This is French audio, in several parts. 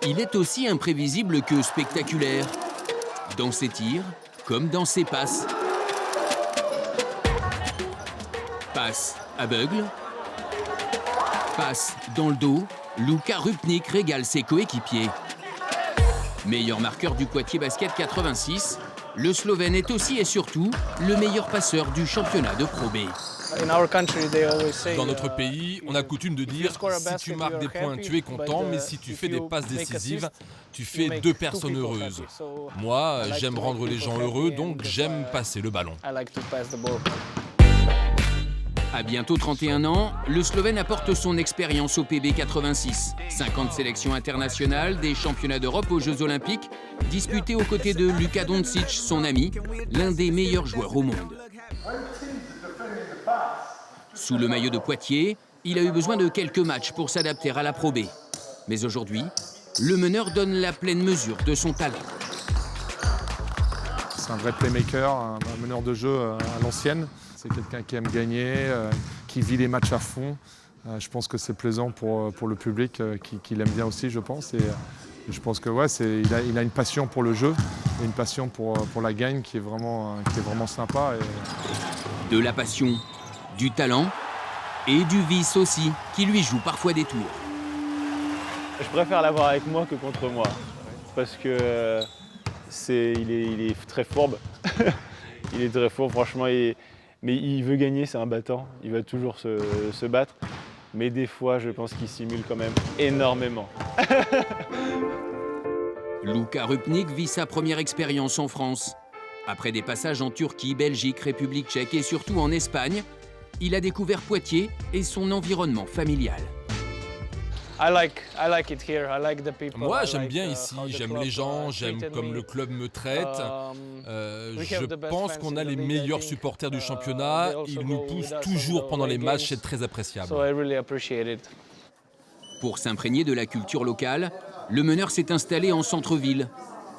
il est aussi imprévisible que spectaculaire. Dans ses tirs, comme dans ses passes. Passe aveugle. Passe dans le dos. Luka Rupnik régale ses coéquipiers. Meilleur marqueur du Poitiers Basket 86, le Slovène est aussi et surtout le meilleur passeur du championnat de Pro B. Dans notre pays, on a coutume de dire si tu marques des points, tu es content, mais si tu fais des passes décisives, tu fais deux personnes heureuses. Moi, j'aime rendre les gens heureux, donc j'aime passer le ballon. À bientôt 31 ans, le Slovène apporte son expérience au PB 86. 50 sélections internationales, des championnats d'Europe aux Jeux Olympiques, disputés aux côtés de Luka Doncic, son ami, l'un des meilleurs joueurs au monde. Sous le maillot de Poitiers, il a eu besoin de quelques matchs pour s'adapter à la Pro B. Mais aujourd'hui, le meneur donne la pleine mesure de son talent. C'est un vrai playmaker, un meneur de jeu à l'ancienne. C'est quelqu'un qui aime gagner, qui vit les matchs à fond. Je pense que c'est plaisant pour le public qui l'aime bien aussi, je pense. Et je pense que ouais, il a une passion pour le jeu, et une passion pour la gagne qui est vraiment sympa. De la passion, du talent et du vice aussi, qui lui joue parfois des tours. Je préfère l'avoir avec moi que contre moi, parce que il est très fourbe. Il est très fort, franchement. Mais il veut gagner, c'est un battant. Il va toujours se battre. Mais des fois, je pense qu'il simule quand même énormément. Luka Rupnik vit sa première expérience en France. Après des passages en Turquie, Belgique, République tchèque et surtout en Espagne, il a découvert Poitiers et son environnement familial. Moi, j'aime bien ici, j'aime les gens, j'aime comme le club me traite. Je pense qu'on a les meilleurs supporters du championnat. Ils nous poussent toujours pendant les matchs, c'est très appréciable. Pour s'imprégner de la culture locale, le meneur s'est installé en centre-ville,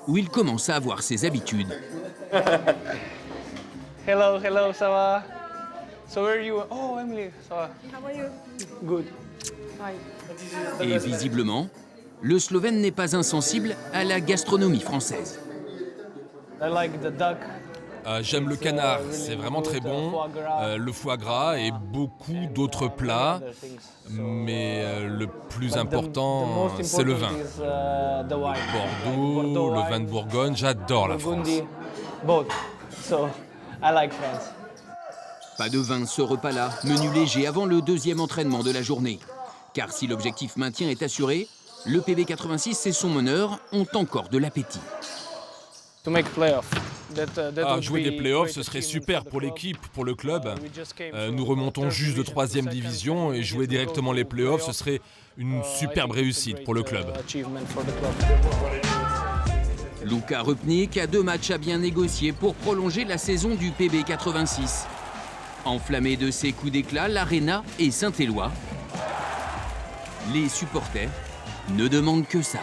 où il commence à avoir ses habitudes. Hello, ça va? So where are you? Oh, Emily, ça va? How are you? Good. Et visiblement, le Slovène n'est pas insensible à la gastronomie française. J'aime le canard, c'est vraiment très bon, le foie gras et beaucoup d'autres plats, mais le plus important, c'est le vin. Bordeaux, le vin de Bourgogne, j'adore la France. Pas de vin ce repas-là, menu léger avant le deuxième entraînement de la journée. Car si l'objectif maintien est assuré, le PB 86 et son meneur ont encore de l'appétit. Jouer des playoffs, ce serait super pour l'équipe, pour le club. Nous remontons juste de 3e division et jouer directement les playoffs, ce serait une superbe réussite pour le club. Luka Rupnik a 2 matchs à bien négocier pour prolonger la saison du PB 86. Enflammé de ses coups d'éclat, l'Arena et Saint-Éloi, les supporters ne demandent que ça.